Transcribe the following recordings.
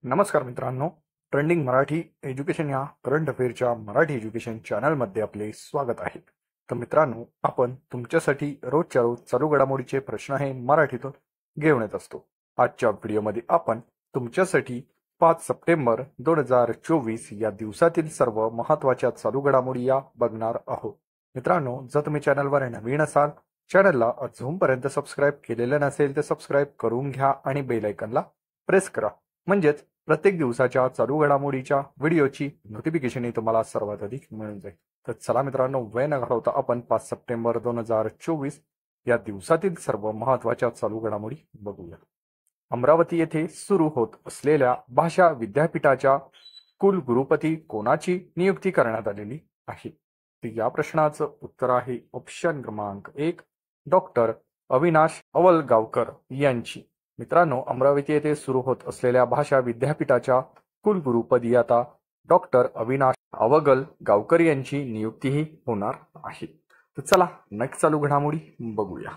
नमस्कार मित्रांनो, trending Marathi education या करंट अफेअरच्या मराठी एज्युकेशन चॅनलमध्ये आपले स्वागत आहे. तर मित्रांनो, आपण तुमच्यासाठी रोजच्या रोज चालू घडामोडीचे प्रश्न हे मराठीतून घेऊन येत असतो. आजच्या व्हिडिओमध्ये आपण तुमच्यासाठी 5 सप्टेंबर 2024 या दिवसातील सर्व महत्त्वाच्या चालू घडामोडी या बघणार आहोत. मित्रांनो, जर तुम्ही चॅनलवर नवीन असाल, चॅनलला अजूनपर्यंत सबस्क्राईब केलेलं नसेल तर सबस्क्राईब करून घ्या आणि बेल आयकॉनला प्रेस करा, म्हणजेच प्रत्येक दिवसाच्या चालू घडामोडीच्या व्हिडिओची नोटिफिकेशन तुम्हाला सर्वात अधिक मिळून जाईल. तर चला मित्रांनो, वेळ न घालवता आपण 5 सप्टेंबर 2024 या दिवसातील सर्व महत्त्वाच्या चालू घडामोडी बघूया. अमरावती येथे सुरू होत असलेल्या भाषा विद्यापीठाच्या कुलगुरुपती कोणाची नियुक्ती करण्यात आलेली आहे? तर या प्रश्नाचं उत्तर आहे ऑप्शन क्रमांक 1, डॉक्टर अविनाश अवलगावकर यांची. मित्रांनो, अमरावती येथे सुरू होत असलेल्या भाषा विद्यापीठाच्या कुलगुरुपदी आता डॉक्टर अविनाश अवलगावकर यांची नियुक्तीही होणार आहे. तर चला नेक्स्ट चालू घडामोडी बघूया.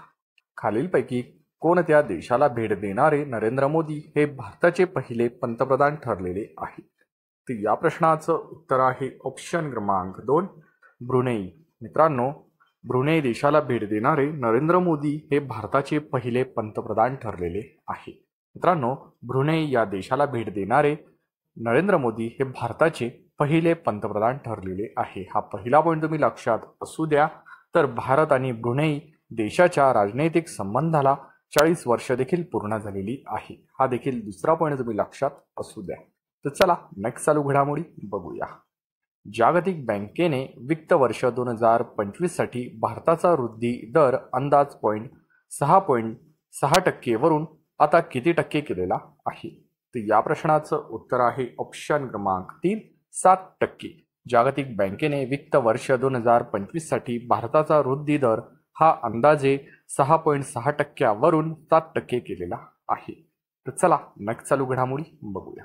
खालीलपैकी कोणत्या देशाला भेट देणारे नरेंद्र मोदी हे भारताचे पहिले पंतप्रधान ठरलेले आहे? तर या प्रश्नाचं उत्तर आहे ऑप्शन क्रमांक 2, ब्रुनेई. मित्रांनो, ब्रुनेई देशाला भेट देणारे नरेंद्र मोदी हे भारताचे पहिले पंतप्रधान ठरलेले आहे. मित्रांनो, ब्रुनेई या देशाला भेट देणारे नरेंद्र मोदी हे भारताचे पहिले पंतप्रधान ठरलेले आहे. हा पहिला पॉईंट तुम्ही लक्षात असू द्या. तर भारत आणि ब्रुनेई देशाच्या राजनैतिक संबंधाला 40 वर्ष देखील पूर्ण झालेली आहे. हा देखील दुसरा पॉईंट तुम्ही लक्षात असू द्या. तर चला नेक्स्ट चालू घडामोडी बघूया. जागतिक बँकेने वित्त वर्ष 2025 साठी भारताचा वृद्धी दर अंदाज 6.6% वरून आता किती टक्के केलेला आहे? तर या प्रश्नाचं उत्तर आहे ऑप्शन क्रमांक 3, 7%. जागतिक बँकेने वित्त वर्ष 2025 साठी भारताचा वृद्धी दर हा अंदाजे 6.6% वरून 7% केलेला आहे. तर चला नेक्स्ट चालू घडामोडी बघूया.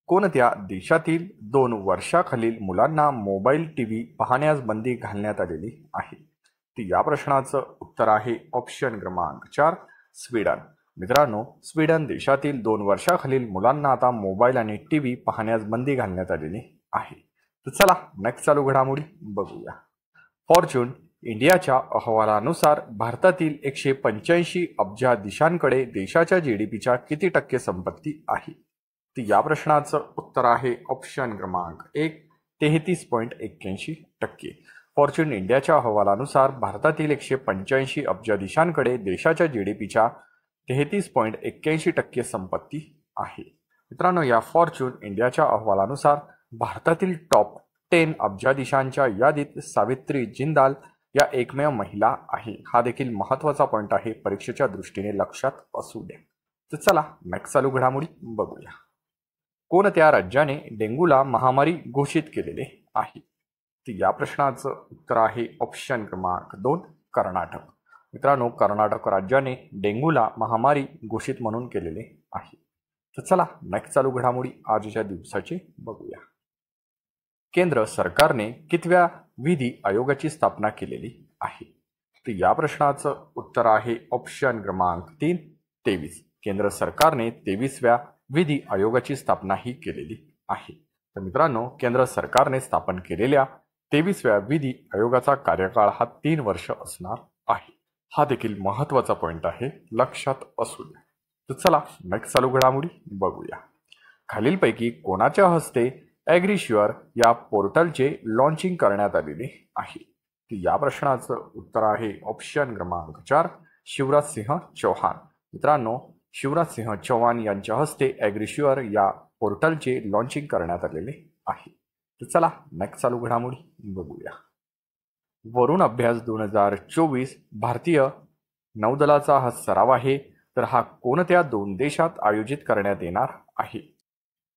कोणत्या देशातील 2 वर्षाखालील मुलांना मोबाईल टीव्ही पाहण्यास बंदी घालण्यात आलेली आहे? तर या प्रश्नाचं उत्तर आहे ऑप्शन क्रमांक 4, स्वीडन. मित्रांनो, स्वीडन देशातील 2 वर्षाखालील मुलांना आता मोबाईल आणि टीव्ही पाहण्यास बंदी घालण्यात आलेली आहे. तर चला नेक्स्ट चालू घडामोडी बघूया. फॉर्च्यून इंडियाच्या अहवालानुसार भारतातील 185 अब्जाधीशांकडे देशाच्या जीडीपीच्या किती टक्के संपत्ती आहे? तर या प्रश्नाचं उत्तर आहे ऑप्शन क्रमांक 1, 33.81%. फॉर्च्यून इंडियाच्या अहवालानुसार भारतातील 185 अब्जाधीशांकडे देशाच्या जीडीपीच्या 33.81% संपत्ती आहे. मित्रांनो, या फॉर्च्यून इंडियाच्या अहवालानुसार भारतातील टॉप 10 अब्जाधीशांच्या यादीत सावित्री जिंदाल या एकमेव महिला आहे. हा देखील महत्त्वाचा पॉईंट आहे, परीक्षेच्या दृष्टीने लक्षात असू द्या. तर चला नेक्स्ट चालू घडामोडी बघूया. कोणत्या राज्याने डेंग्यूला महामारी घोषित केलेले आहे? तर या प्रश्नाचं उत्तर आहे ऑप्शन क्रमांक 2, कर्नाटक. मित्रांनो, कर्नाटक राज्याने डेंग्यूला महामारी घोषित म्हणून केलेले आहे. तर चला नेक्स्ट चालू घडामोडी आजच्या दिवसाची बघूया. केंद्र सरकारने कितव्या विधी आयोगाची स्थापना केलेली आहे? तर या प्रश्नाचं उत्तर आहे ऑप्शन क्रमांक 3, 23. केंद्र सरकारने 23व्या विधी आयोगाची स्थापना ही केलेली आहे. तर मित्रांनो, केंद्र सरकारने स्थापन केलेल्या 23व्या विधी आयोगाचा कार्यकाळ हा 3 वर्ष असणार आहे. हा देखील महत्त्वाचा पॉईंट आहे, लक्षात असू द्या. तर चला नेक्स्ट चालू घडामोडी बघूया. खालीलपैकी कोणाच्या हस्ते ॲग्रीश्युअर या पोर्टलचे लॉन्चिंग करण्यात आलेले आहे? तर या प्रश्नाचं उत्तर आहे ऑप्शन क्रमांक 4, शिवराज सिंह चौहान. मित्रांनो, शिवराज सिंह चौहान यांच्या हस्ते ॲग्रीश्युअर या पोर्टलचे लॉन्चिंग करण्यात आलेले आहे. तर चला नेक्स्ट चालू घडामोडी बघूया. वरुण अभ्यास 2024 भारतीय नौदलाचा हा सराव आहे. तर हा कोणत्या 2 देशात आयोजित करण्यात येणार आहे?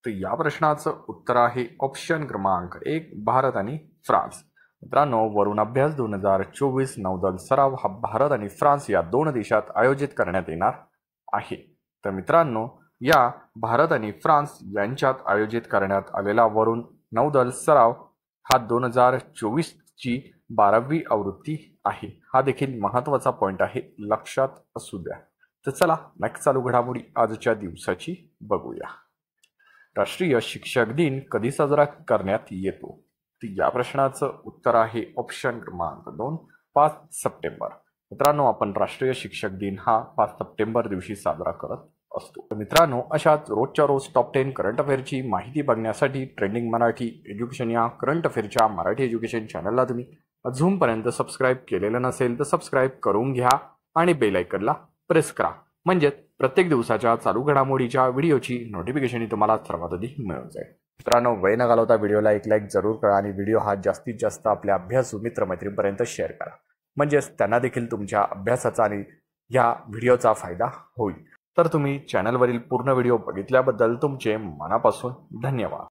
तर या प्रश्नाचं उत्तर आहे ऑप्शन क्रमांक 1, भारत आणि फ्रान्स. मित्रांनो, वरुण अभ्यास 2024 नौदल सराव हा भारत आणि फ्रान्स या 2 देशात आयोजित करण्यात येणार आहे. तर मित्रांनो, या भारत आणि फ्रान्स यांच्यात आयोजित करण्यात आलेला वरुण नौदल सराव हा 2024ची 12वी आवृत्ती आहे. हा देखील महत्त्वाचा पॉईंट आहे, लक्षात असू द्या. तर चला नेक्स्ट चालू घडामोडी आजच्या दिवसाची बघूया. राष्ट्रीय शिक्षक दिन कधी साजरा करण्यात येतो? तर या प्रश्नाचं उत्तर आहे ऑप्शन क्रमांक 2, 5 सप्टेंबर. मित्रांनो, आपण राष्ट्रीय शिक्षक दिन हा 5 सप्टेंबर दिवशी साजरा करत असतो. तर मित्रांनो, अशाच रोजच्या रोज टॉप 10 करंट अफेअरची माहिती बघण्यासाठी ट्रेंडिंग मराठी एज्युकेशन या करंट अफेअरच्या मराठी एज्युकेशन चॅनलला तुम्ही अजूनपर्यंत सबस्क्राईब केलेलं नसेल तर सबस्क्राईब करून घ्या आणि बेल आयकनला प्रेस करा, म्हणजे प्रत्येक दिवसाच्या चालू घडामोडीच्या व्हिडिओची नोटिफिकेशन तुम्हाला सर्वात आधी मिळून जाईल. मित्रांनो, वेळ न घालवता व्हिडिओला एक लाईक जरूर करा आणि व्हिडिओ हा जास्तीत जास्त आपल्या अभ्यासू मित्रमैत्रींपर्यंत शेअर करा, म्हणजेच त्यांना देखील तुमच्या अभ्यासाचा आणि या व्हिडिओचा फायदा होईल. तर तुम्ही चॅनलवरील पूर्ण व्हिडिओ बघितल्याबद्दल तुमचे मनापासून धन्यवाद.